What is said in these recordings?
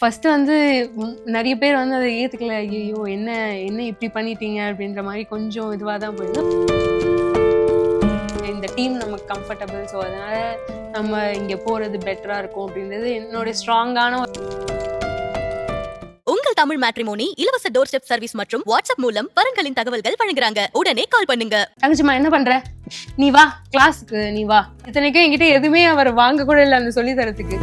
First வந்து நெறைய பேர் வந்து அத ஏத்துக்கல. ஐயய்யோ! என்ன என்ன இப்படி பண்ணிட்டீங்க அப்படின்ற மாரி கொஞ்சம் இதுவா தான் போயிது. இந்த டீம் நமக்கு கம்ஃபர்டபிள். ஸோ அதனால நம்ம இங்க போறது பெட்டரா இருக்கும் அப்படின்றது என்னோட ஸ்ட்ராங்கான உங்கள் தமிழ் மேட்ரிமோனி இலவச டோர் ஸ்டெப் சர்வீஸ் மற்றும் வாட்ஸ்அப் மூலம் வரன்களின் தகவல்கள் வழங்குறாங்க. உடனே கால் பண்ணுங்க. தங்கச்சிமா என்ன பண்ற? நீ வா கிளாஸுக்கு, நீ வா. இத்தனைக்கும் என்கிட்ட எதுவுமே அவர் வாங்க கூட இல்லை அந்த சொல்லி தரத்துக்கு.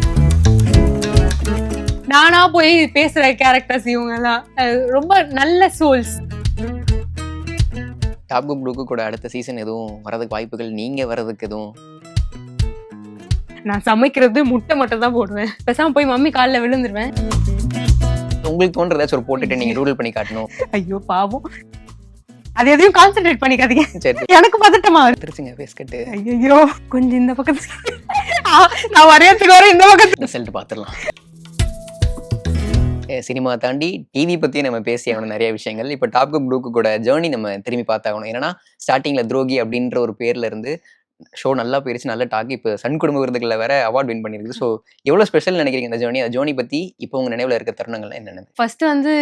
நானா போய் பேசுற கேரக்டர்ஸ் இவங்க எல்லாம் ரொம்ப நல்ல சோல்ஸ். டாப் குரூப் கூட அடுத்த சீசன் எதுவும் வரதுக்கு வாய்ப்புகள், நீங்க வரதுக்கு எதுவும்? நான் சமைக்கிறது முட்டை மட்டும் தான் போடுவேன். பேசாம போய் மம்மி காலில் விழுந்துருவேன். உங்களுக்கு தோன்ற ஏதாச்சும் ஒரு போட்டுட்டு நீங்க ரூல் பண்ணி காட்டணும். ஐயோ பாவம், அது எதையும் கான்சென்ட்ரேட் பண்ணிக்காதீங்க. சரி, எனக்கு பதட்டமா திருச்சுங்க ஃபேஸ் கட்டு. ஐயோ கொஞ்சம் இந்த பக்கத்து நான் வரையறதுக்கு வர இந்த பக்கத்து ரிசல்ட் பார்த்துடலாம். சினிமா தாண்டி டிவி பத்தியே நம்ம பேசி ஆகணும் நிறைய விஷயங்கள். இப்போ டாப் குரூப் கூட ஜேர்னி நம்ம திரும்பி பார்த்தாகணும். ஏன்னா ஸ்டார்டிங்ல துரோகி அப்படின்ற ஒரு பேர்ல இருந்து ஷோ நல்லா போயிருச்சு, நல்ல டாக். இப்போ சன் குடும்ப விருதுகளில் வேற அவார்ட் வின் பண்ணிருக்கு. ஸோ எவ்வளவு ஸ்பெஷல் நினைக்கிறீங்க இந்த ஜேர்னி? அந்த ஜேர்னி பத்தி இப்போ உங்க நினைவுல இருக்க தருணங்கள் என்னென்ன? ஃபர்ஸ்ட் வந்து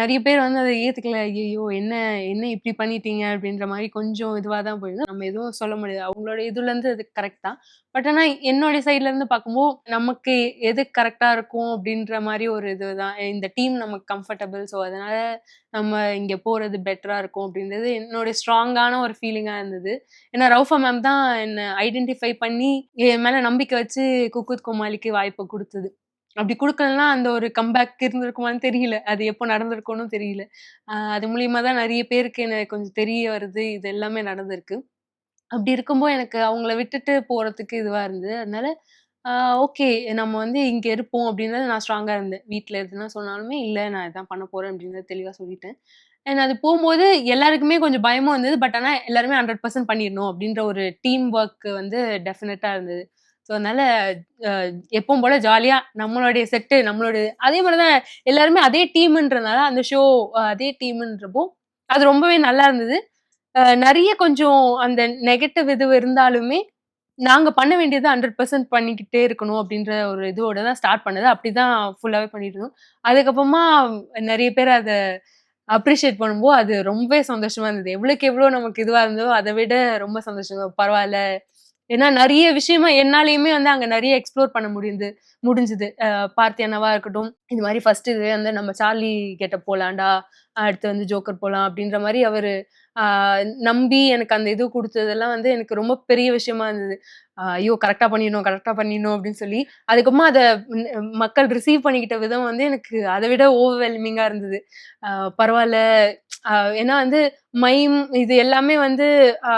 நிறைய பேர் வந்து அதை ஏத்துக்கல. ஐயோ என்ன என்ன இப்படி பண்ணிட்டீங்க அப்படின்ற மாதிரி கொஞ்சம் இதுவா தான் போயிடும். நம்ம எதுவும் சொல்ல முடியாது, அவங்களோட இதுல இருந்து அது கரெக்ட் தான். பட் ஆனா என்னோட சைட்ல இருந்து பார்க்கும்போது நமக்கு எது கரெக்டா இருக்கும் அப்படின்ற மாதிரி ஒரு இதுதான். இந்த டீம் நமக்கு கம்ஃபர்டபிள். ஸோ அதனால நம்ம இங்க போறது பெட்டரா இருக்கும் அப்படின்றது என்னோட ஸ்ட்ராங்கான ஒரு ஃபீலிங்கா இருந்தது. ஏன்னா ரவுஃபா மேம் தான் என்னை ஐடென்டிஃபை பண்ணி என் மேல நம்பிக்கை வச்சு குக் வித் கோமாளிக்கு வாய்ப்பு கொடுத்தது. அப்படி கொடுக்கலன்னா அந்த ஒரு கம்பேக் இருந்திருக்குமான்னு தெரியல, அது எப்போ நடந்திருக்கும்னு தெரியல. அது மூலியமா தான் நிறைய பேருக்கு எனக்கு கொஞ்சம் தெரிய வருது, இது எல்லாமே நடந்திருக்கு. அப்படி இருக்கும்போது எனக்கு அவங்கள விட்டுட்டு போறதுக்கு இதுவா இருந்தது. அதனால ஓகே நம்ம வந்து இங்க இருப்போம் அப்படின்றது நான் ஸ்ட்ராங்கா இருந்தேன். வீட்ல எதுனா சொன்னாலுமே இல்ல நான் இதான் பண்ண போறேன் அப்படின்றத தெளிவா சொல்லிட்டேன். அண்ட் அது போகும்போது எல்லாருக்குமே கொஞ்சம் பயமும் இருந்தது. பட் ஆனா எல்லாருமே 100% பண்ணிடணும் அப்படின்ற ஒரு டீம் ஒர்க் வந்து டெஃபினட்டா இருந்தது. ஸோ அதனால எப்பவும் போல ஜாலியா நம்மளுடைய செட்டு நம்மளுடைய அதே மாதிரிதான் எல்லாருமே அதே டீம்ன்றனால அந்த ஷோ அதே டீம்ன்றப்போ அது ரொம்பவே நல்லா இருந்தது. நெறைய கொஞ்சம் அந்த நெகட்டிவ் இது இருந்தாலுமே, நாங்க பண்ண வேண்டியது 100% பண்ணிக்கிட்டே இருக்கணும் அப்டின்ற ஒரு இதோட தான் ஸ்டார்ட் பண்ணது. அப்படிதான் ஃபுல்லாவே பண்ணிட்டு இருந்தோம். அதுக்கப்புறமா நெறைய பேர் அத அப்ரிஷியேட் பண்ணும்போது, அது ரொம்பவே சந்தோஷமா இருந்தது. எவ்வளோக்கு எவ்வளோ நமக்கு இதுவா இருந்ததோ, அத விட ரொம்ப சந்தோஷம். பரவால்ல. ஏன்னா நெறைய விஷயமா என்னாலயுமே வந்து அங்க நெறைய எக்ஸ்ப்ளோர் பண்ண முடிஞ்சது. பார்த்தி அண்ணாவா இருக்கட்டும், இது மாரி ஃபர்ஸ்ட் இது வந்து நம்ம சார்லி கெட்டப் போலாம்டா, அடுத்து வந்து ஜோக்கர் போலாம் அப்டின்ற மாரி அவரு ஆ நம்பி எனக்கு அந்த இது குடுத்ததெல்லாம் வந்து எனக்கு ரொம்ப பெரிய விஷயமா இருந்தது. ஐயோ! கரெக்ட்டா பண்ணிடணும் அப்டின்னு சொல்லி, அதுக்கப்புறமா அத மக்கள் ரிசீவ் பண்ணிக்கிட்ட விதம் வந்து எனக்கு அத விட ஓவர்வெல்மிங்கா இருந்தது. அ பரவால்ல. ஏன்னா வந்து மைம் இது எல்லாமே வந்து அ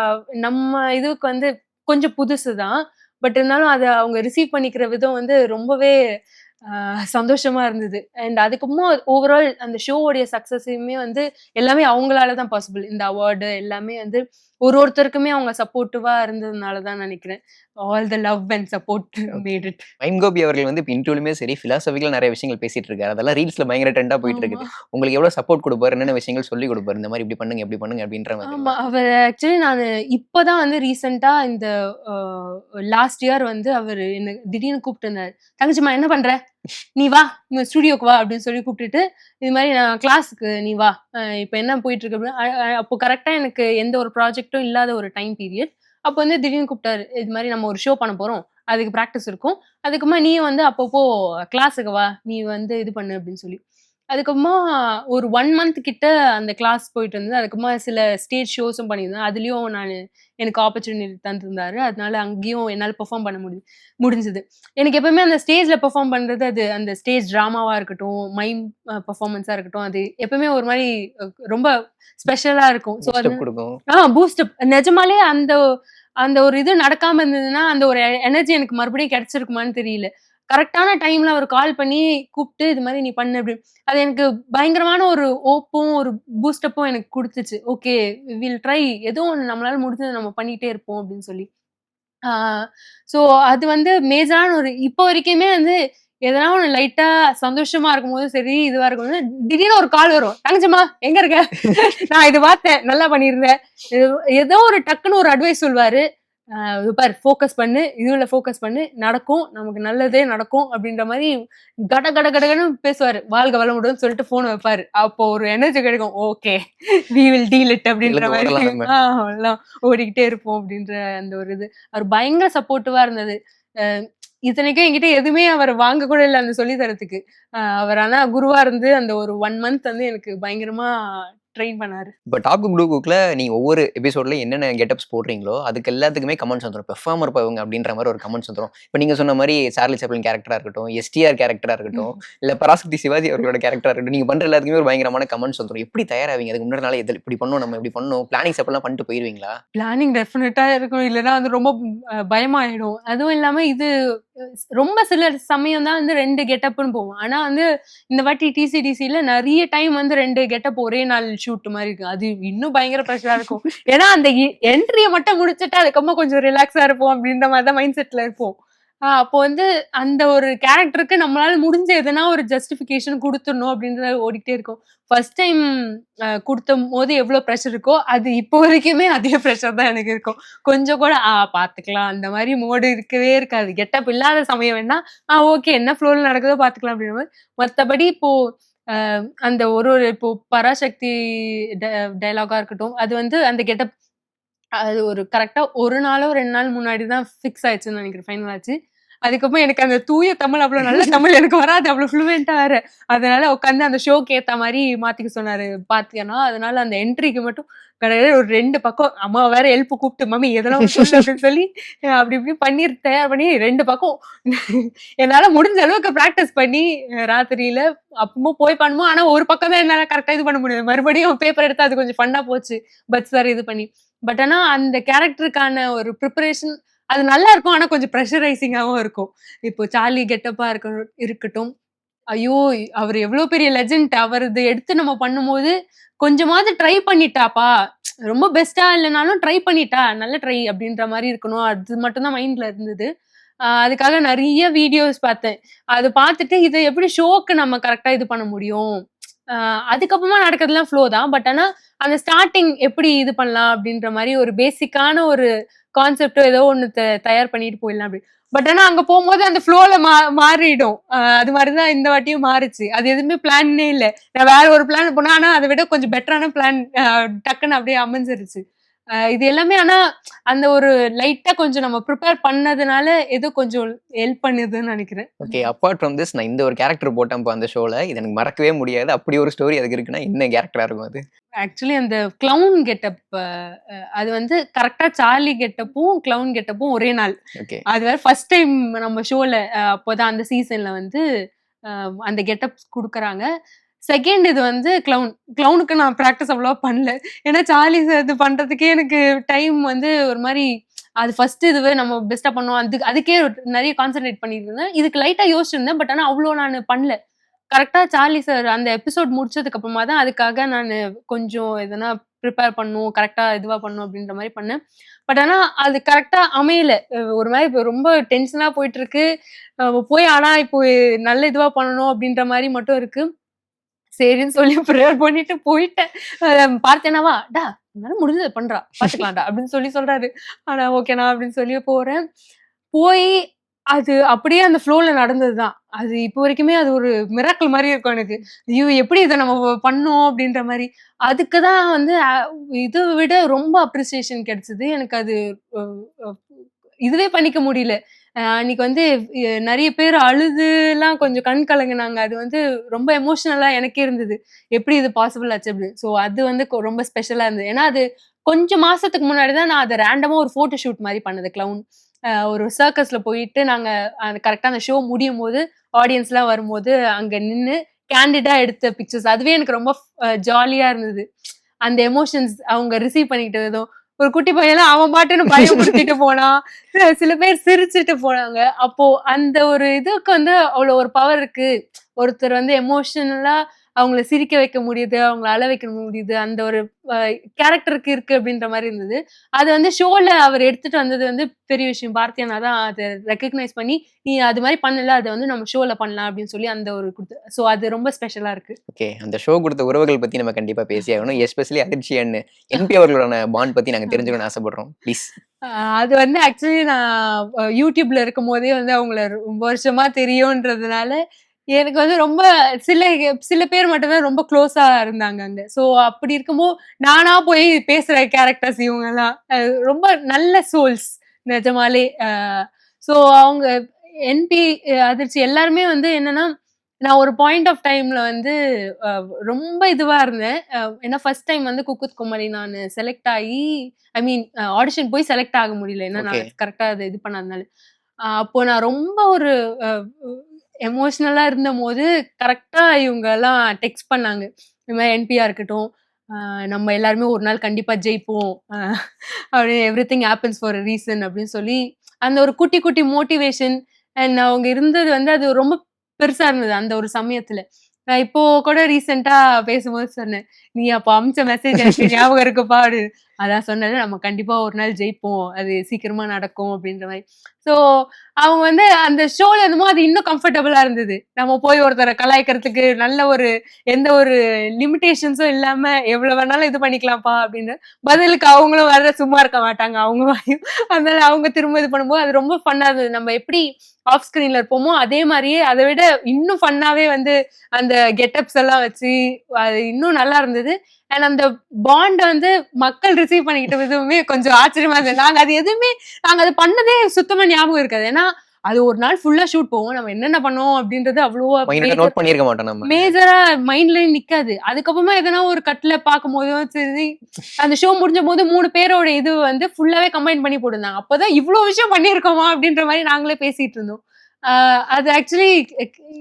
நம்ம இதுக்கு வந்து கொஞ்சம் புதுசு தான். பட் இருந்தாலும் அத அவங்க ரிசீவ் பண்ணிக்கிற விதம் வந்து ரொம்பவே சந்தோஷமா இருந்தது. அண்ட் அதுக்கப்புறமா ஓவரால் அந்த ஷோவோடைய சக்சஸயுமே வந்து எல்லாமே அவங்களால தான் பாசிபிள். இந்த அவார்டு எல்லாமே வந்து ஒருத்தருக்குமே அவங்க சப்போர்ட்டிவா இருந்ததுனால தான் நினைக்கிறேன். All the love and support made it. Mime Gopi அவர்கள் வந்து இப்போ இன்டர்வியூலுமே சரி பிலாசபிக்கலா நிறைய விஷயங்கள் பேசிட்டு இருக்காரு. அதெல்லாம் ரீல்ஸ்ல பயங்கர ட்ரெண்டா போயிட்டு இருக்குது. உங்களுக்கு எவ்வளவு சப்போர்ட் கொடுப்பாரு, என்னென்ன விஷயங்கள் சொல்லி கொடுப்பாரு, இந்த மாதிரி இப்படி பண்ணுங்க அப்படின்ற மாதிரி? ஆமா. அவர் ஆக்சுவலி நானு இப்பதான் வந்து ரீசென்ட்டா இந்த லாஸ்ட் இயர் வந்து அவரு என்ன திடீர்னு கூப்பிட்டுருந்தாரு. "தங்கச்சிம்மா என்ன பண்ற? நீ வா, ஸ்டுடியோக்கு வா" அப்படின்னு சொல்லி கூப்பிட்டுட்டு, "இது மாதிரி நான் கிளாஸுக்கு நீ வா. இப்ப என்ன போயிட்டு இருக்கு" அப்படின்னு. அப்போ கரெக்ட்டா எனக்கு எந்த ஒரு ப்ராஜெக்ட்டும் இல்லாத ஒரு டைம் பீரியட். அப்போ வந்து திடீர்னு கூப்பிட்டாரு. "இது மாதிரி நம்ம ஒரு ஷோ பண்ண போறோம். அதுக்கு பிராக்டிஸ் இருக்கும். அதுக்கப்புறமா நீயும் வந்து அப்பப்போ கிளாஸுக்கு வா. நீ வந்து இது பண்ணு" அப்படின்னு சொல்லி. அதுக்கப்புறமா ஒரு 1 மந்த் கிட்ட அந்த கிளாஸ் போயிட்டு இருந்தது. அதுக்கப்புறமா சில ஸ்டேஜ் ஷோஸும் பண்ணியிருந்தேன். அதுலயும் எனக்கு ஆப்பர்ச்சுனிட்டி தந்திருந்தாரு. அதனால அங்கேயும் என்னால பெர்ஃபார்ம் பண்ண முடிஞ்சது. எனக்கு எப்பவுமே அந்த ஸ்டேஜ்ல பெர்ஃபார்ம் பண்றது அது அந்த ஸ்டேஜ் டிராமாவா இருக்கட்டும், மைம் பெர்ஃபார்மன்ஸா இருக்கட்டும், அது எப்பவுமே ஒரு மாரி ரொம்ப ஸ்பெஷலா இருக்கும். ஸோ அது பூஸ்ட் அப் நிஜமாலே அந்த அந்த ஒரு இது நடக்காம இருந்ததுன்னா, அந்த ஒரு எனர்ஜி எனக்கு மறுபடியும் கிடைச்சிருக்குமான்னு தெரியல. கரெக்ட்டான டைம்ல அவர் கால் பண்ணி கூப்ட்டு, "இது மாரி நீ பண்ணு" அப்படின்னு. அது எனக்கு பயங்கரமான ஒரு ஹோப்பும், ஒரு பூஸ்டப்பும் எனக்கு குடுத்துச்சு. Okay will try. ஏதோ ஒண்ணு நம்மளால முடிஞ்சத நம்ம பண்ணிட்டே இருப்போம் அப்படின்னு சொல்லி. ஆ ஸோ அது வந்து மேஜரான ஒரு இப்போ வரைக்குமே வந்து எதனா ஒண்ணு லைட்டா சந்தோஷமா இருக்கும்போது சரி, இதுவா இருக்கும்போது திடீர்னு ஒரு கால் வரும். "தங்கச்சிம்மா எங்க இருக்க? நான் இது பார்த்தேன். நல்லா பண்ணியிருந்த." ஏதோ ஒரு டக்குன்னு ஒரு அட்வைஸ் சொல்வாரு. பாரு ஃபோக்கஸ் பண்ணு, இதுல ஃபோக்கஸ் பண்ணு, நடக்கும், நமக்கு நல்லதே நடக்கும் அப்படின்ற மாரி கட கட கடன்னு பேசுவாரு. வாழ்க வளமுடன்னு சொல்லிட்டு ஃபோன் வைப்பாரு. அப்போ ஒரு எனர்ஜி கிடைக்கும். Okay we will deal it அப்படின்ற எழுந்து மாரி ஓடலாம் நம்ம. அவ்வளதான் ஓடிக்கிட்டே இருப்போம் அப்படின்ற அந்த ஒரு இது. அவர் பயங்கர சப்போர்ட்டிவா இருந்தது. அ இத்தனைக்கும் என்கிட்ட எதுவுமே அவர் வாங்க கூட இல்ல அந்த சொல்லி தரதுக்கு. அவர் ஆனா குருவா இருந்து அந்த ஒரு 1 மந்த் வந்து எனக்கு பயங்கரமா ட்ரெயின் பண்ணாரு. இப்ப டாப் குக் ப்ளூ குக்ல நீங்க ஒவ்வொரு எபிசோட்ல என்னென்ன கெட்டப்ஸ் போடுறீங்களோ அதுக்கு எல்லாத்துக்குமே கமெண்ட்ஸ் வந்துரும். பெர்ஃபார்மர் இவங்க அப்படின்ற மாரி ஒரு கமெண்ட்ஸ் வந்துரும். இப்ப நீங்க சொன்ன மாரி சார்லி சாப்ளின் கேரக்டரா இருக்கட்டும், எஸ்டிஆர் கேரக்டரா இருக்கட்டும், இல்ல பராசக்தி சிவாஜி அவர்களோட கேரக்டரா இருக்கட்டும், நீங்க பண்ற எல்லாத்துக்குமே ஒரு பயங்கரமான கமெண்ட்ஸ் வந்துரும். எப்படி தயாராவீங்க? அதுக்கு முன்னாடி நாளே இப்படி பண்ணணும், நம்ம இப்படி பண்ணணும், பிளானிங்ஸ் அப்பலாம் பண்ணிட்டு போயிருவீங்களா? பிளானிங் டெஃபினட்டா இருக்கும். இல்லன்னா வந்து ரொம்ப பயமாயிடும். அதுவும் இல்லாம இது ரொம்ப சில சமயம் தான் வந்து 2 கெட்டப்ன்னு போவோம். ஆனா வந்து இந்த வாட்டி டிசிடிசில நெறைய டைம் வந்து 2 கெட்டப் ஒரே நாள் ஷூட் மாரி இருக்கு. அது இன்னும் பயங்கர ப்ரெஷரா இருக்கும். ஏன்னா அந்த என்ட்ரிய மட்டும் முடிச்சுட்டு அதுக்கப்புறமா கொஞ்சம் ரிலாக்ஸா இருப்போம் அப்படின்ற மாரி தான் மைண்ட் செட்ல இருப்போம். அப்போ வந்து அந்த ஒரு கேரக்டருக்கு நம்மளால முடிஞ்ச எதுனா ஒரு ஜஸ்டிஃபிகேஷன் குடுத்துடணும் அப்படின்றது ஓடிக்கிட்டே இருக்கும். ஃபர்ஸ்ட் டைம் குடுத்தம்போது எவ்ளோ பிரஷர் இருக்கோ, அது இப்போ வரைக்குமே அதே பிரஷர் தான் எனக்கு இருக்கும். கொஞ்சம் கூட பாத்துக்கலாம் அந்த மாரி மோடு இருக்கவே இருக்காது. கெட்டப் இல்லாத சமயம் வேணா, ஓகே என்ன ஃப்ளோல நடக்குதோ பாத்துக்கலாம் அப்படின்ற மாரி. மத்தபடி இப்போ அ அந்த ஒரு ஒரு இப்போ பராசக்தி ட டயலாகா இருக்கட்டும், அது வந்து அந்த கெட்டப் அது ஒரு கரெக்ட்டா 1 நாளோ 2 நாள் முன்னாடி தான் ஃபிக்ஸ் ஆயிடுச்சுன்னு நெனைக்கிறேன். ஃபைனல் ஆச்சு. அதுக்கப்புறம் எனக்கு அந்த தூய தமிழ் அவ்வளோ நல்ல தமிழ் எனக்கு வராது. அவ்வளோ ஃப்ளூயன்ட்டா வேற. அதனால உட்காந்து அந்த ஷோக்கு ஏத்த மாரி மாத்திக்க சொன்னாரு பாத்தியானா. அதனால அந்த என்ட்ரிக்கு மட்டும் கடகடன்னு ஒரு 2 பக்கம் அம்மாவ வேற எழுப்பி கூப்பிட்டு, "மம்மி எதெல்லாம் ஒண்ணு சொல்லு" அப்படின்னு சொல்லி அப்படி இப்படி பண்ணி தயார் பண்ணி 2 பக்கம் என்னால முடிஞ்ச அளவுக்கு பிராக்டிஸ் பண்ணி ராத்திரியில அப்பவும் போய் பண்ணுவோம். ஆனா ஒரு பக்கம் தான் என்னால கரெக்ட்டா இது பண்ண முடியாது. மறுபடியும் பேப்பர் எடுத்து அது கொஞ்சம் ஃபன்னா போச்சு. பட்ஸ் வேற இது பண்ணி. பட் ஆனா அந்த கேரக்டருக்கான ஒரு ப்ரிப்பரேஷன் அது நல்லா இருக்கும். ஆனா கொஞ்சம் பிரஷரைசிங்காவும் இருக்கும். இப்போ சார்லி கெட்டப்பா இருக்கட்டும். ஐயோ! அவரு எவ்ளோ பெரிய லெஜண்ட். அவரது எடுத்து நம்ம பண்ணும்போது, கொஞ்சமாவது ட்ரை பண்ணிட்டாப்பா. ரொம்ப பெஸ்ட்டா இல்லனாலும் ட்ரை பண்ணிட்டா. நல்ல ட்ரை அப்டின்ற மாரி இருக்கணும். அது மட்டும் தான் மைண்ட்ல இருந்தது. அதுக்காக நெறைய வீடியோஸ் பார்த்தேன். அது பார்த்துட்டு இத எப்படி ஷோக்கு நம்ம கரெக்ட்டா இது பண்ண முடியும்? அ அதுக்கப்புறமா நடக்கிறதெல்லாம் ஃப்ளோ தான். பட் ஆனா, அந்த ஸ்டார்ட்டிங் எப்படி இது பண்ணலாம் அப்டின்ற மாரி ஒரு பேசிக்கான ஒரு கான்செப்ட்டோ ஏதோ ஒண்ணு தயார் பண்ணிட்டு போயிடலாம் அப்டி. பட் ஆனா அங்க போம்போது அந்த ஃப்ளோல மாறிடும். அது மாரி தான் இந்த வாட்டியும் மாறுச்சு. அது எதுவுமே பிளான்னே இல்ல. நான் வேற ஒரு பிளான் போனேன். ஆனா அத விட கொஞ்சம் பெட்டரான பிளான் டக்குன்னு அப்டியே அமைஞ்சிருச்சு. இது எல்லாமே ஆனா அந்த ஒரு லைட்டா கொஞ்சம் நம்ம ப்ரிப்பேர் பண்ணதுனால ஏதோ கொஞ்சம் ஹெல்ப் பண்ணுதுன்னு நெனைக்கிறேன். ஓகே. அப்பார்ட் ஃப்ரம் திஸ் நான் இந்த ஒரு கேரக்டர் போட்டேன்ப்பா அந்த ஷோல. இது எனக்கு மறக்கவே முடியாது. அப்படி ஒரு ஸ்டோரி அதுக்கு இருக்குன்னா, என்ன கேரக்டரா இருக்கும் அது? ஆக்சுவலி அந்த கிளவுன் கெட்டப் அது வந்து கரெக்ட்டா சார்லி கெட்டப்பும், கிளவுன் கெட்டப்பும் ஒரே நாள். ஓகே. அது வேற ஃபர்ஸ்ட் டைம் நம்ம ஷோல அப்போதான் அந்த சீசன்ல வந்து அ அந்த கெட்டப்ஸ் குடுக்குறாங்க. செகண்ட் இது வந்து கிளவுன். கிளவுனுக்கு நான் பிராக்டிஸ் அவ்வளவா பண்ணல. ஏன்னா சார்லி சார் இது பண்றதுக்கே எனக்கு டைம் வந்து ஒரு மாரி அது ஃபர்ஸ்ட் இதுவே நம்ம பெஸ்ட்டா பண்ணோம். அதுக்கே நெறைய கான்சன்ட்ரேட் பண்ணிட்டு இருந்தேன். இதுக்கு லைட்டா யோசிச்சிருந்தேன். பட் ஆனா அவ்ளோ நானு பண்ணல. கரெக்ட்டா சார்லி சார் அந்த எபிசோட் முடிச்சதுக்கு அப்புறமா தான் அதுக்காக நானு கொஞ்சம் எதனா ப்ரிப்பேர் பண்ணணும். கரெக்ட்டா இதுவா பண்ணணும் அப்டின்ற மாரி பண்ணேன். பட் ஆனா அது கரெக்ட்டா அமையல. ஒரு மாரி இப்ப ரொம்ப டென்ஷனா போயிட்டுருக்கு. போய் ஆனா இப்போ நல்ல இதுவா பண்ணணும் அப்டின்ற மாரி மட்டும் இருக்கு. சரின்னு சொல்லி ப்ரேயர் பண்ணிட்டு போயிட்டேன். பார்த்தேனாவா, "டா உன்னால முடிஞ்சத பண்றா. பார்த்துக்கலாம்டா" அப்படின்னு சொல்றாரு. ஆனா ஓகேண்ணா அப்படின்னு சொல்லி போறேன். போயி அது அப்படியே அந்த ஃப்ளோல நடந்தது தான். அது இப்போ வரைக்குமே அது ஒரு மிராக்கிள் மாரி இருக்கும் எனக்கு. ஐயோ! எப்படி இத நம்ம பண்ணோம் அப்படின்ற மாரி. அதுக்கு தான் வந்து இத விட ரொம்ப அப்ரிசியேஷன் கிடைச்சது. எனக்கு அது அ அ இதுவே பண்ணிக்க முடியல. அன்னைக்கு வந்து நெறைய பேர் அழுதுலாம் கொஞ்சம் கண் கலங்குனாங்க. அது வந்து ரொம்ப எமோஷனலா எனக்கே இருந்தது. எப்படி இது பாசிபிள் ஆச்சு அப்படின்னு. ஸோ அது வந்து ரொம்ப ஸ்பெஷலா இருந்தது. ஏன்னா அது கொஞ்சம் மாசத்துக்கு முன்னாடி தான் நான் அத ரேண்டமா ஒரு ஃபோட்டோ ஷூட் மாரி பண்ணது கிளவுன். ஒரு சர்க்கஸ்ல போயிட்டு நாங்க கரெக்ட்டா அந்த ஷோ முடியும்போது, ஆடியன்ஸ்லாம் வரும்போது அங்க நின்னு கேண்டிடா எடுத்த பிக்சர்ஸ். அதுவே எனக்கு ரொம்ப ஜாலியா இருந்தது. அந்த எமோஷன்ஸ் அவங்க ரிசீவ் பண்ணிக்கிட்டதும். ஒரு குட்டி பையன்லாம் அவன் பாட்டுன்னு பயமுறுத்திட்டு போனான். சில பேர் சிரிச்சுட்டு போனாங்க. அப்போ அந்த ஒரு இதுக்கு வந்து அவ்வளோ ஒரு பவர் இருக்கு. ஒருத்தர் வந்து எமோஷனலா அவங்கள சிரிக்க வைக்க முடியுது, அவங்கள அழ வைக்க முடியுது. அந்த ஒரு அ கேரக்டருக்கு இருக்கு அப்படின்ற மாரி இருந்தது. அது வந்து ஷோல அவர் எடுத்துட்டு வந்தது வந்து பெரிய விஷயம். பாரதி அண்ணா தான் அத ரெகக்னைஸ் பண்ணி, "நீ அது மாரி பண்ணல. அத வந்து நம்ம ஷோல பண்ணலாம்" அப்படின்னு சொல்லி அந்த ஒரு ஸோ அது ரொம்ப ஸ்பெஷலா இருக்கு. ஓகே. அந்த ஷோ குடுத்த உறவுகள் பத்தி நம்ம கண்டிப்பா பேசியே ஆகணும். எஸ்பெஷலி அதிர்ச்சி அண்ட் என்பி அவர்களோட பாண்ட் பத்தி நாங்க தெரிஞ்சுக்கணும்னு ஆசைப்படுறோம். ப்ளீஸ். அது வந்து ஆக்சுவலி நான் யூடியூப்ல இருக்கும் போதே வந்து அவங்கள ரொம்ப வருஷமா தெரியும்ன்றதுனால எனக்கு வந்து ரொம்ப சில சில பேர் மட்டும்தான் ரொம்ப க்ளோஸா இருந்தாங்க அங்க. ஸோ அப்படி இருக்கும்போது நானா போய் பேசுற கேரக்டர்ஸ் இவங்கலாம் ரொம்ப நல்ல சோல்ஸ் நிஜமாலே. ஸோ அவங்க என்பி அதிர்ச்சி எல்லாருமே வந்து என்னன்னா நான் ஒரு பாயிண்ட் ஆஃப் டைம்ல வந்து ரொம்ப இதுவா இருந்தேன். ஏன்னா ஃபர்ஸ்ட் டைம் வந்து குக் வித் கோமாளி நான் செலக்ட் ஆகி ஐ மீன் ஆடிஷன் போய் செலக்ட் ஆக முடியல. ஏன்னா ஓகே. நான் கரெக்டா அது இது பண்ணாதனால. அப்போ நான் ரொம்ப ஒரு எமோஷனலா இருந்தபோது கரெக்டா இவங்க எல்லாம் டெக்ஸ்ட் பண்ணாங்க. இந்த மாதிரி என்பியா இருக்கட்டும். நம்ம எல்லாருமே ஒரு நாள் கண்டிப்பா ஜெயிப்போம். அப்படி everything happens for a reason அப்படின்னு சொல்லி அந்த ஒரு குட்டி குட்டி மோட்டிவேஷன் அண்ட் அவங்க இருந்தது வந்து அது ரொம்ப பெருசா இருந்தது அந்த ஒரு சமயத்துல. நான் இப்போ கூட ரீசெண்டா பேசும்போது சொன்னேன். நீ அப்ப அமிச்ச மெசேஜ் எனக்கு ஞாபகம் இருக்குப்பா அப்படின்னு. அதான் சொன்னது நம்ம கண்டிப்பா ஒரு நாள் ஜெயிப்போம். அது சீக்கிரமா நடக்கும் அப்படின்ற மாதிரி. ஸோ அவங்க வந்து அந்த ஷோல என்னமோ அது இன்னும் கம்ஃபர்டபுளா இருந்தது. நம்ம போய் ஒருத்தரை கலாய்க்கிறதுக்கு நல்ல ஒரு எந்த ஒரு லிமிடேஷன்ஸும் இல்லாம எவ்வளவு வேணாலும் இது பண்ணிக்கலாம்ப்பா அப்படின்னு. பதிலுக்கு அவங்களும் வர சும்மா இருக்க மாட்டாங்க அவங்க வாயும். அதனால அவங்க திரும்ப இது பண்ணும்போது அது ரொம்ப ஃபன்னா இருந்தது. நம்ம எப்படி ஆஃப் ஸ்கிரீன்ல இருப்போமோ அதே மாதிரியே அதை விட இன்னும் ஃபன்னாவே வந்து அந்த கெட்டப்ஸ் எல்லாம் வச்சு அது இன்னும் நல்லா இருந்தது. அண்ட் அந்த பாண்ட் வந்து மக்கள் ரிசீவ் பண்ணிக்கிட்ட விதமே கொஞ்சம் ஆச்சரியமா இருந்தது. நாங்க அது பண்ணதே சுத்தமா ஞாபகம் இருக்காது. ஏன்னா அது ஒரு நாள் ஃபுல்லா ஷூட் போவோம். நம்ம என்னென்ன பண்ணோம் அப்படின்றது அவ்வளவா மைனூட்டா நோட் பண்ணியிருக்க மாட்டோம் நம்ம. மேஜரா மைண்ட்லயும் நிக்காது. அதுக்கப்புறமா எதனா ஒரு கட்ல பார்க்கும்போதும் சரி, அந்த ஷோ முடிஞ்ச போது 3 பேரோட இது வந்து ஃபுல்லாவே கம்பைன் பண்ணி போட்டிருந்தாங்க. அப்பதான் இவ்ளோ விஷயம் பண்ணியிருக்கோமா அப்படின்ற மாதிரி நாங்களே பேசிட்டு இருந்தோம். அது ஆக்சுவலி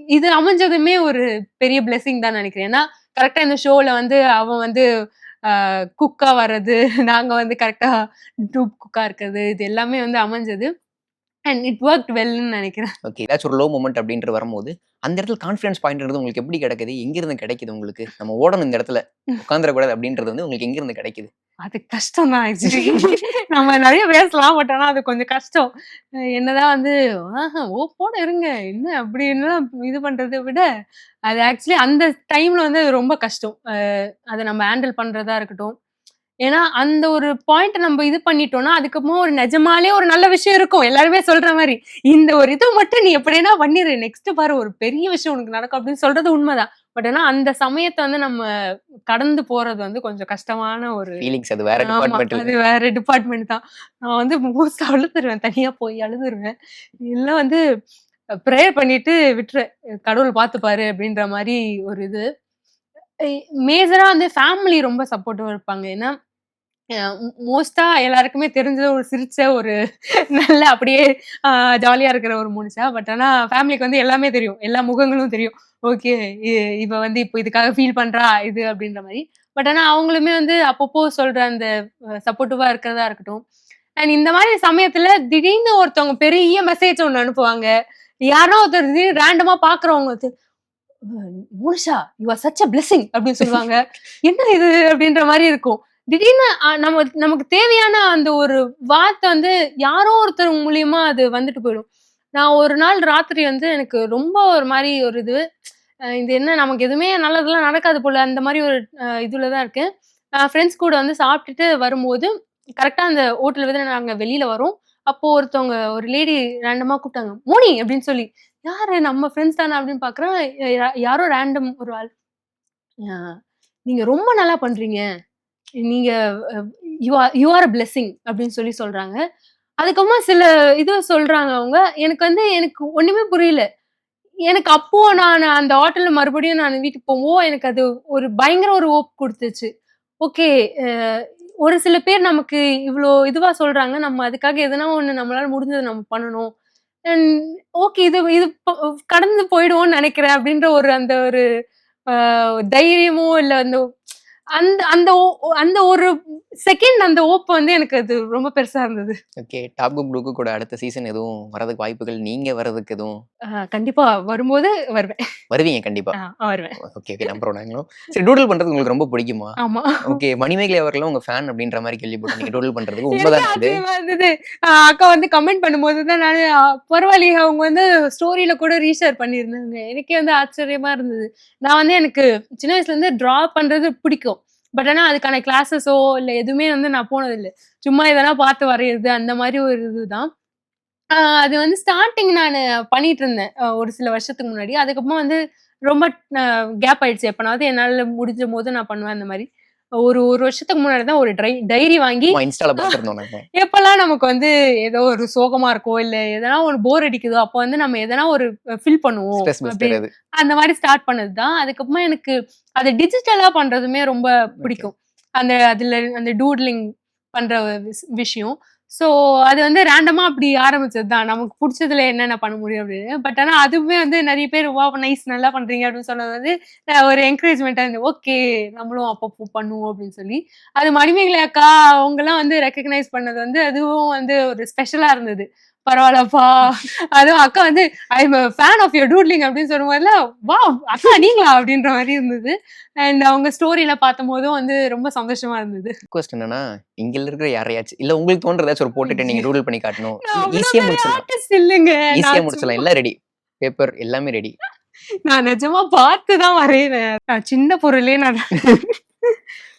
இது அமைஞ்சதுமே ஒரு பெரிய பிளெஸிங் தான் நினைக்கிறேன். ஏன்னா கரெக்டா இந்த ஷோல வந்து அவன் வந்து குக்கா வர்றது, நாங்க வந்து கரெக்டா டூப் குக்கா இருக்கிறது, இது எல்லாமே வந்து அமைஞ்சது. அண்ட் இட் வொர்க்ட் வெல்ன்னு நினைக்கிறேன். ஓகே. ஏதாச்சும் ஒரு லோ மொமெண்ட் அப்படின்ட்டு வரும்போது, அந்த இடத்துல கான்ஃபிடன்ஸ் பாயிண்ட்ன்றது உங்களுக்கு எப்படி கிடைக்குது? எங்கிருந்து கிடைக்குது உங்களுக்கு? நம்ம ஓடணும் இந்த இடத்துல. உட்கார்ந்துறக்கூடாது அப்படின்றது வந்து உங்களுக்கு எங்கிருந்து கிடைக்குது? அது கஷ்டம் தான் ஆக்சுவலி. நம்ம நெறைய பேசலாம். பட் ஆனா அது கொஞ்சம் கஷ்டம். என்னதான் வந்து ஓப்போட இருங்க. என்ன அப்படின்லாம் இது பண்றத விட, அது ஆக்சுவலி அந்த டைம்ல வந்து அது ரொம்ப கஷ்டம். அத நம்ம ஹேண்டில் பண்றதா இருக்கட்டும். ஏன்னா, அந்த ஒரு பாயிண்ட் நம்ம இது பண்ணிட்டோம்னா, அதுக்கப்புறமா ஒரு நிஜமாலே ஒரு நல்ல விஷயம் இருக்கும். எல்லாருமே சொல்ற மாரி. இந்த ஒரு இது மட்டும் நீ எப்படின்னா பண்ணிரு. நெக்ஸ்ட் பாரு ஒரு பெரிய விஷயம் உனக்கு நடக்கும் அப்படின்னு சொல்றது உண்மைதான். பட் ஆனா அந்த சமயத்த வந்து நம்ம கடந்து போறது வந்து கொஞ்சம் கஷ்டமான ஒரு ஃபீலிங்ஸ் அது வேற ஆமா. டிபார்ட்மெண்ட்ல. அது வேற டிபார்ட்மெண்ட் தான். நான் வந்து மோஸ்ட்டா அழுதுருவேன். தனியா போய் அழுதுருவேன். இல்ல வந்து பிரேயர் பண்ணிட்டு விட்டுருவேன். கடவுள் பார்த்துப்பாரு அப்படின்ற மாரி ஒரு இது. எ மேஜரா வந்து ஃபேமிலி ரொம்ப சப்போர்ட்டிவா இருப்பாங்க. ஏன்னா மோஸ்ட்டா எல்லாருக்குமே தெரிஞ்சது ஒரு சிரிச்ச ஒரு நல்ல அப்படியே ஜாலியா இருக்கிற ஒரு மனுஷா. பட் ஆனா ஃபேமிலிக்கு வந்து எல்லாமே தெரியும். எல்லா முகங்களும் தெரியும். ஓகே இவ வந்து இப்போ இதுக்காக ஃபீல் பண்றா இது அப்படின்ற மாரி. பட் ஆனா அவங்களுமே வந்து அப்பப்போ சொல்ற அந்த சப்போர்ட்டிவா இருக்கிறதா இருக்கட்டும். அண்ட் இந்த மாரி சமயத்துல திடீர்னு ஒருத்தவங்க பெரிய மெசேஜ் ஒண்ணு அனுப்புவாங்க. யாரோ ஒருத்தர் திடீர்னு ரேண்டமா பார்க்குறவங்க வந்து, "Monisha you are such a blessing" அப்படின்னு சொல்லுவாங்க. என்ன இது அப்படின்ற மாரி இருக்கும். திடீர்னு நமக்கு தேவையான அந்த ஒரு வார்த்தை வந்து யாரோ ஒருத்தர் மூலியமா அது வந்துட்டு போயிடும். நான் ஒரு நாள் ராத்திரி வந்து எனக்கு ரொம்ப ஒரு மாரி ஒரு இது, இது என்ன நமக்கு எதுவுமே நல்லதெல்லாம் நடக்காது போல அந்த மாரி ஒரு இதுல தான் இருக்கேன். ஃப்ரெண்ட்ஸ் கூட வந்து சாப்பிட்டுட்டு வரும்போது, கரெக்ட்டா அந்த ஹோட்டல்ல வந்து நாங்க வெளியில வரோம். அப்போ ஒருத்தவங்க ஒரு லேடி ரேண்டமா கூப்பிட்டாங்க. "மோனி" அப்படின்னு சொல்லி. யாரு நம்ம ஃப்ரெண்ட்ஸ் தான அப்படின்னு பார்க்குறேன். யாரோ ரேண்டம் ஒரு ஆள். "அ நீங்க ரொம்ப நல்லா பண்றீங்க. நீங்க அ யூ ஆர் அ பிளெஸ்ஸிங்" அப்படின்னு சொல்லி சொல்றாங்க. அதுக்கப்புறமா சில இது சொல்றாங்க அவங்க. எனக்கு ஒண்ணுமே புரியல. எனக்கு அப்போ நான் அந்த ஹாட்டல்ல மறுபடியும் நான் வீட்டுக்கு போம்போது, எனக்கு அது ஒரு பயங்கர ஒரு ஹோப் குடுத்துச்சு. ஓகே அ ஒரு சில பேர் நமக்கு இவ்ளோ இதுவா சொல்றாங்க. நம்ம அதுக்காக எதனா ஒண்ணு நம்மளால முடிஞ்சத நம்ம பண்ணணும். அண்ட் ஓகே இது இது கடந்து போயிடுவோம்னு நெனைக்கிறேன் அப்படின்ற ஒரு அந்த ஒரு அ தைரியமோ இல்ல அந்த அந்த அந்த அந்த ஒரு செகண்ட் அந்த ஹோப் வந்து எனக்கு அது ரொம்ப பெருசா இருந்தது. ஓகே. டாப் குக் டூக்கு கூட அடுத்த சீசன் எதுவும் வரதுக்கு வாய்ப்புகள், நீங்க வர்றதுக்கு எதுவும் கண்டிப்பா வரும்போது வருவேன். வருவீங்க கண்டிப்பா. வருவேன். Okay, okay. நம்புறோம் நாங்களும். சரி, டூடுல் பண்றது உங்களுக்கு ரொம்ப பிடிக்குமா? ஆமா. ஓகே. மணிமேகலை அவர்களும் உங்க ஃபேன் அப்படின்ற மாரி கேள்விப்பட்டேன். நீங்க டூடுல் பண்றதுக்கு எனக்கே உண்மைதானே அது? ஆச்சரியமா இருந்தது. அக்கா வந்து கமெண்ட் பண்ணும்போது தான் நானு பரவாயில்லையே அவங்க வந்து ஸ்டோரியில கூட ரீஷேர் பண்ணியிருந்தாங்க. எனக்கே வந்து ஆச்சரியமா இருந்தது. நான் வந்து எனக்கு சின்ன வயசுலேருந்து டிரா பண்றது பிடிக்கும். பட் ஆனா அதுக்கான கிளாஸஸோ இல்ல எதுவுமே வந்து நான் போனதில்ல. சும்மா எதனா பார்த்து வரையறது அந்த மாரி ஒரு இதுதான். அது வந்து ஸ்டார்ட்டிங் நானு பண்ணிட்டு இருந்தேன். ஒரு சில வருஷத்துக்கு முன்னாடி. அதுக்கப்புறமா வந்து ரொம்ப கேப் ஆயிடுச்சு. எப்பனாவது என்னால முடிஞ்சபோது நான் பண்ணுவேன் அந்த மாரி. ஒரு வருஷத்துக்கு முன்னாடி தான் ஒரு டைரி வாங்கி ஆமா, இன்ஸ்டால பார்த்திருந்தோம் நாங்க. எப்பல்லாம் நமக்கு வந்து ஏதோ ஒரு சோகமா இருக்கோ, இல்ல எதனா ஒரு போர் அடிக்குதோ, அப்ப வந்து நம்ம எதனா ஒரு ஃபில் பண்ணுவோம். ஸ்ட்ரெஸ் அப்படி பஸ்டர் அது. அந்த மாரி ஸ்டார்ட் பண்ணது தான். அதுக்கப்புறமா எனக்கு அது டிஜிட்டலா பண்றதுமே ரொம்ப ஓகே. பிடிக்கும். அதுல அந்த டூட்லிங் பண்ற விஷயம். ஸோ அது வந்து ரேண்டமா அப்படி ஆரம்பிச்சது தான். நமக்கு புடிச்சதுல என்னென்ன பண்ண முடியும் அப்படின்னு. பட் ஆனா அதுவுமே வந்து நெறைய பேர் வாவ் நைஸ் நல்லா பண்றீங்க அப்படின்னு சொன்னது வந்து ஒரு என்கரேஜ்மென்ட்டா இருந்தது. ஓகே நம்மளும் அப்பப்போ பண்ணுவோம் அப்படின்னு சொல்லி. அது மணிமேகலை அக்கா அவங்கலாம் வந்து ரெகக்னைஸ் பண்ணது வந்து அதுவும் வந்து ஒரு ஸ்பெஷலா இருந்தது. பரவால்லப்பா. அதுவும் அக்கா வந்து ஐ அம் எ ஃபேன் ஆஃப் யுவர் டூட்லிங் அப்படின்னு சொல்லும்போதெல்லாம், வாவ்! அக்கா நீங்களா? அப்படின்ற மாரி இருந்தது. அண்ட் அவங்க ஸ்டோரியில பார்த்தம்போதும் வந்து ரொம்ப சந்தோஷமா இருந்தது. ரிக்வெஸ்ட் என்னன்னா, இங்க இருக்கிற யாரையாச்சும் இல்ல உங்களுக்கு தோன்ற ஏதாச்சும் ஒரு போர்ட்ரைட்ட நீங்க டூடில் பண்ணி காட்டணும். நான் அவ்வளோ ஈஸியா பெரிய முடிச்சிடலாம். ஆர்டிஸ்ட் இல்லங்க. ஈஸியா நான் முடிச்சிடலாம். சும்மா எல்லாம் ரெடி. பேப்பர் எல்லாமே ரெடி. நான் நிஜமா பார்த்து தான் வரைவேன். நான் சின்ன பொருளே நான்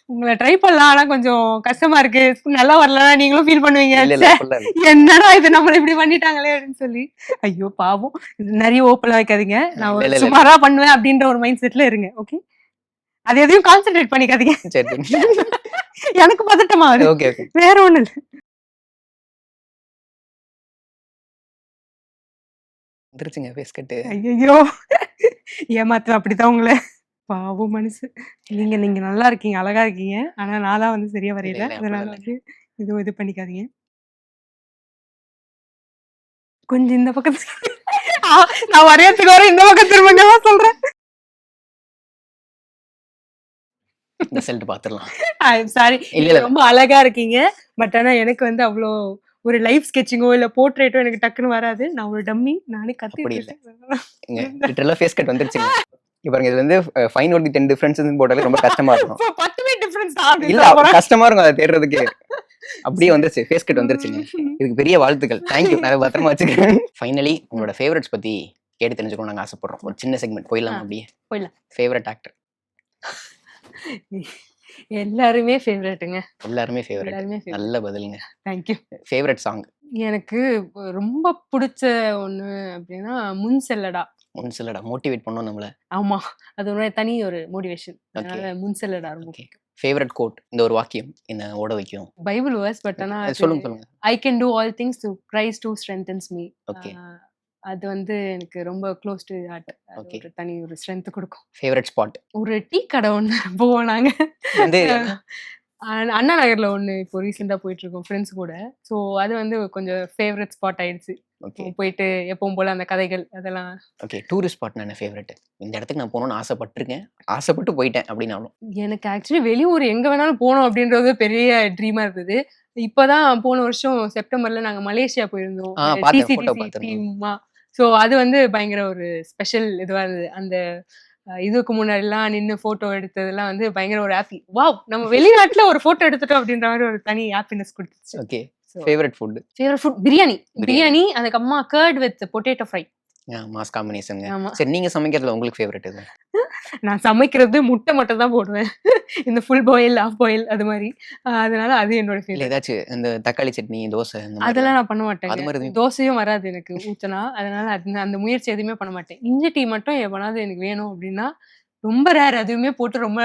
உங்கள ட்ரை பண்ணலாம். ஆனா கொஞ்சம் கஷ்டமா இருக்கு. நல்லா வரலன்னா நீங்களும் ஃபீல் பண்ணுவீங்க. இல்ல, இல்ல. ச்சே! அப்படிலாம் இல்ல. என்னடா இது நம்மள இப்படி பண்ணிட்டாங்களே அப்படின்னு சொல்லி. ஐயோ! பாவம். நெறைய ஓப்பன்லாம் வைக்காதீங்க. நான் இல்ல, ஒரு இல்ல, இல்ல. சுமாரா பண்ணுவேன் அப்படின்ற ஒரு மைண்ட் செட்ல இருங்க. ஓகே. அது எதையும் கான்சன்ட்ரேட் பண்ணிக்காதீங்க. சரி, சரி. எனக்கு பதட்டமா வருது. Okay, okay. வேற ஒண்ணும் இல்ல. வந்துருச்சுங்க ஃபேஸ் கட்டு. ஐயய்யோ! ஏமாத்துவேன் அப்படித்தான் உங்கள. பாவம் மனசு. நீங்க நீங்க நல்லா இருக்கீங்க. அழகா இருக்கீங்க. ஆனா நான் தான் வந்து சரியா இல்ல, வரையல. இல்ல. அதனால அப்படிலாம் இல்லங்க. வந்து எதுவும் இது பண்ணிக்காதீங்க. கொஞ்சம் இந்த பக்கம் ஆ நான் வரையறதுக்கு வர இந்த பக்கம் திரும்புங்கன்னு தான் சொல்றேன். ரிசல்ட் பார்த்துரலாம். I am sorry. இல்ல, நீங்க இல்ல, இல்ல. ரொம்ப அழகா இருக்கீங்க. பட் ஆனா எனக்கு வந்து அவ்ளோ ஒரு லைஃப் ஸ்கெட்சிங்கோ இல்ல போர்ட்ரேட்டோ எனக்கு டக்குன்னு வராது. நான் ஒரு டம்மி. நானே அப்படி கத்துக்கிட்டு இல்ல. இருக்கேன். இங்க லிட்டரலா ஃபேஸ் கட் வந்துருச்சுங்க. இங்க பாருங்க இது வந்து ஃபைண்ட் அவுட் தி 10 டிஃபரன்ஸஸ்ன்னு போட்டாலே ரொம்ப கஷ்டமா இருக்கும். இப்ப 10மே டிஃபரன்ஸ் தான் அப்படின்னு இல்ல சொல்ல போறேன். கஷ்டமா இருக்கும் அத தேடுறதுக்கே. அப்படியே சரி. வந்துருச்சு. ஃபேஸ் கட் வந்துருச்சுங்க. ம். இதுக்கு பெரிய வாழ்த்துக்கள். Thank you. நான் பத்திரமா வச்சுக்கிறேன். ஃபைனலி உங்களோட ஃபேவரைட்ஸ் பத்தி கேட்டு தெரிஞ்சுக்கணும்னு நாங்க ஆசைப்படுறோம். ஒரு சின்ன செக்மெண்ட் ஆ போயிடலாமா அப்படியே? போயிடலாம். Favourite actor. எல்லாருமே ஃபேவரைட்டுங்க. எல்லாருமே ஃபேவரைட். எல்லாருமே ஃபேவரைட். நல்ல பதிலுங்க. Thank you. Favourite song. எனக்கு ரொம்ப புடிச்ச ஒண்ணு அப்டின்னா, முன் செல்லடா. ஒண்ணும் இல்லடா மோட்டிவேட் பண்ணும் நம்மள. ஆமா. அது ஒரு தனி ஒரு மோட்டிவேஷன். ஓகே, அதனால முன் செல்லடா ரொம்ப ஓகே. பிடிக்கும். Favourite quote. இந்த ஒரு வாக்கியம் என்ன ஓட வைக்கும். பைபிள் வேர்ஸ் பட் ஆனா அது சொல்லுங்க, சொல்லுங்க. I can do all things through Christ who strengthens me. Okay, அது வந்து எனக்கு ரொம்ப க்ளோஸ் டு ஹார்ட். அது ஓகே. ஒரு தனி ஒரு ஸ்ட்ரென்த் குடுக்கும். Favourite spot. ஒரு டீ கடை ஒண்ணு போவோம் நாங்க. வந்து அண்ணா நகர்ல ஒண்ணு இப்போ ரீசென்ட்டா போயிட்டுருக்கோம் ஃப்ரெண்ட்ஸ் கூட. ஸோ அது வந்து கொஞ்சம் ஃபேவரைட் ஸ்பாட் ஆயிடுச்சு. ஓகே, போயிட்டு எப்பவும் போல அந்த கதைகள் அதெல்லாம். ஓகே. டூரிஸ்ட் ஸ்பாட்னா என்ன ஃபேவரைட்? இந்த இடத்துக்கு நான் போணும்னு ஆசைப்பட்டுருக்கேன். ஆசைப்பட்டு போயிட்டேன் அப்படின்னாலும். எனக்கு ஆக்சுவலி வெளியூர் எங்க வேணாலும் போணும் அப்படின்றது பெரிய ட்ரீமா இருந்தது. இப்பதான் போன வருஷம் செப்டம்பர்ல நாங்க மலேசியா போயிருந்தோம். பார்த்தேன். ஃபோட்டோ டிசிடிசி பார்த்துருந்தேன். டீமா. ஸோ அது வந்து பயங்கர ஒரு ஸ்பெஷல் இதுவா இருந்தது. அந்த இதுக்கு முன்னாடிலாம் நின்னு ஃபோட்டோ எடுத்ததெல்லாம் வந்து பயங்கர ஒரு ஹாப்பி. வாவ்! நம்ம வெளிநாட்டுல ஒரு ஃபோட்டோ எடுத்துட்டோம் அப்படின்ற மாரி ஒரு தனி ஹாப்பினஸ் குடுத்துச்சு. Okay. So favourite food. Favourite food biryani. Biryani. Biryani அதுக்கப்புறமா curd with potato fry. Mass காம்பினேஷன்ங்க. ஆமா. சரி நீங்க சமைக்கிறதுல உங்களுக்கு ஃபேவரைட் எது? நான் சமைக்கிறது முட்டை மட்டும் தான் போடுவேன். இந்த ஃபுல் பாயில், ஹாஃப் பாயில் அது மாரி. அதனால அது என்னோட இல்ல ஃபேவரைட். ஏதாச்சும் இந்த தக்காளி சட்னி, தோசை இந்த மாரி அதெல்லாம் நான் பண்ண மாட்டேங்க. அது மாரி எதுவும் தோசையும் வராது எனக்கு ஊத்துனா. அதனால அந்த முயற்சி எதுவுமே பண்ண மாட்டேன். இஞ்சி டீ மட்டும் எப்பனாவது எனக்கு வேணும் அப்டின்னா, ரொம்ப ரேர் அதுவுமே போட்டு ரொம்ப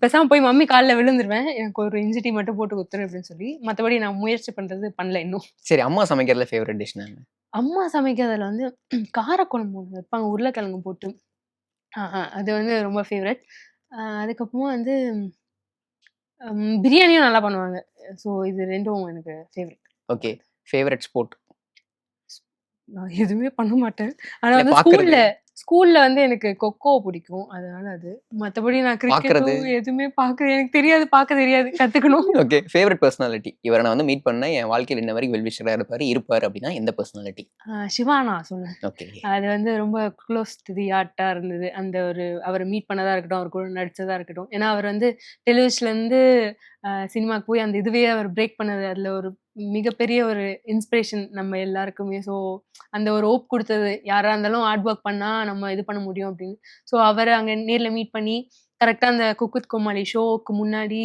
பேசாம போய் மம்மி கால்ல விழுந்துருவேன். எனக்கு ஒரு இஞ்சி டீ மட்டும் போட்டு குடுத்துரு அப்டின்னு சொல்லி. மத்தபடி நான் முயற்சி பண்றது பண்ணல இன்னும். சரி அம்மா சமைக்கிறதுல ஃபேவரைட் டிஷ் என்ன? அம்மா சமைக்கிறதுல வந்து காரக்குழம்பு ஒண்ணு வைப்பாங்க உருளைக்கிழங்கு போட்டு. அது வந்து ரொம்ப ஃபேவரைட். அதுக்கப்புறமா வந்து பிரியாணியும் நல்லா பண்ணுவாங்க. ஸோ இது 2ம் எனக்கு ஃபேவரைட். ஓகே. Favourite sport. நான் எதுவுமே பண்ண மாட்டேன். ஆனா இல்ல வந்து பாக்குறது. ஸ்கூல்ல வந்து எனக்கு கொக்கோ பிடிக்கும். அதனால அது. மத்தபடி நான் கிரிக்கெட்டோ பாக்குறது. எதுவுமே எனக்கு தெரியாது. பார்க்க தெரியாது. கத்துக்கணும். ஓகே. Favourite personality. இவர நான் வந்து மீட் பண்ணேன். என் வாழ்க்கையில இன்ன வரைக்கும் வெல் விஷரா இருப்பாரு அப்படின்னா எந்த பெர்சனாலிட்டி? சிவா நான் சொல்லுவேன். ஓகே. அது வந்து ரொம்ப க்ளோஸ் டு தி ஹார்ட்டா இருந்தது. அந்த ஒரு அவர மீட் பண்ணதா இருக்கட்டும், அவர் கூட நடிச்சதா இருக்கட்டும். ஏன்னா அவர் வந்து டெலிவிஷன்லேருந்து சினிமாக்கு போய் அந்த இதுவே அவர் பிரேக் பண்ணது. அதுல ஒரு மிகப்பெரிய ஒரு இன்ஸ்பிரேஷன் நம்ம எல்லாருக்குமே. ஸோ அந்த ஒரு ஹோப் குடுத்தது. யாரா இருந்தாலும் ஹார்ட் ஒர்க் பண்ணா நம்ம இது பண்ண முடியும் அப்படின்னு. ஸோ அவர அங்க நேர்ல மீட் பண்ணி, கரெக்ட்டா அந்த குக் வித் கோமாளி ஷோவுக்கு முன்னாடி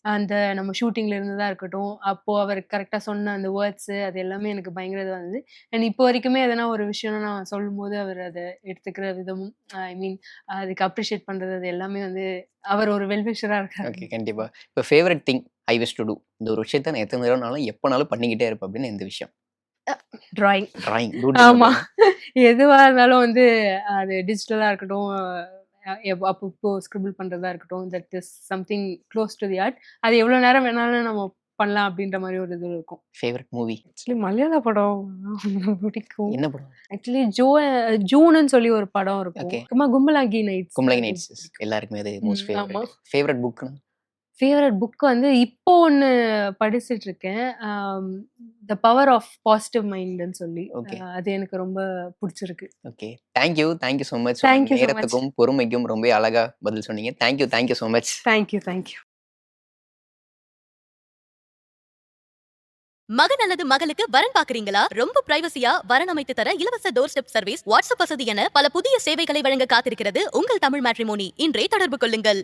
அந்த நம்ம ஷூட்டிங்ல இருந்ததா இருக்கட்டும், அப்போ அவர் கரெக்ட்டா சொன்ன அந்த வேர்ட்ஸு அது எல்லாமே எனக்கு பயங்கர இதுவா இருந்தது. அண்ட் இப்போ வரைக்குமே எதனா ஒரு விஷயம்னா நான் சொல்லும்போது அவர் அத எடுத்துக்கிற விதமும், ஐ மீன் அதுக்கு அப்ரிஷியேட் பண்றது அது எல்லாமே வந்து அவர் ஒரு வெல் விஷரா இருக்காரு. ஓகே. கண்டிப்பா. இப்ப favourite thing I wish to do. இந்த ஒரு விஷயத்த நான் எத்தன தடவனாலும், எப்பனாலும் பண்ணிக்கிட்டே இருப்பேன் அப்படின்னு எந்த விஷயம்? டிராயிங். டிராயிங். டூ ஆமா. எதுவா இருந்தாலும் வந்து அது டிஜிட்டலா இருக்கட்டும், அப்பப்போ ஸ்கிரிபிள் பண்றதா இருக்கட்டும், that is something close to the art. அது எவ்வளோ நேரம் வேணாலும் நம்ம பண்ணலாம் அப்படின்ற மாரி ஒரு இது இருக்கும். Favourite movie. ஆக்சுவலி மலையாள படம் பிடிக்கும். என்ன படம்? ஆக்சுவலி ஜூனுன்னு சொல்லி ஒரு படம் இருக்கும். ஓகே. சும்மா கும்பலாங்கி நைட்ஸ். கும்பலங்கி நைட்ஸ் எல்லாருக்குமே அது மோஸ்ட் ஆமா. ஃபேவரைட். ஃபேவரைட் புக்னா? ஃபேவரட் புக் வந்து இப்போ ஒண்ணு படிச்சுட்டு இருக்கேன். த பவர் ஆஃப் பாசிட்டிவ் மைண்ட்ன்னு சொல்லி. ஓகே. அது எனக்கு ரொம்ப புடிச்சிருக்கு. Okay. Thank you. Thank you so much. Thank you so much. நேரத்துக்கும், பொறுமைக்கும் ரொம்ப அழகா பதில் சொன்னீங்க. Thank you so much. Thank you. மகன் அல்லது மகளுக்கு வரன் பாக்குறீங்களா? ரொம்ப பிரைவசியா வரன் அமைத்து தர இலவச டோர் ஸ்டெப் சர்வீஸ், வாட்ஸ்அப் வசதி என பல புதிய சேவைகளை வழங்க காத்திருக்கிறது உங்கள் தமிழ் மேட்ரிமோனி. இன்றே தொடர்பு கொள்ளுங்கள்.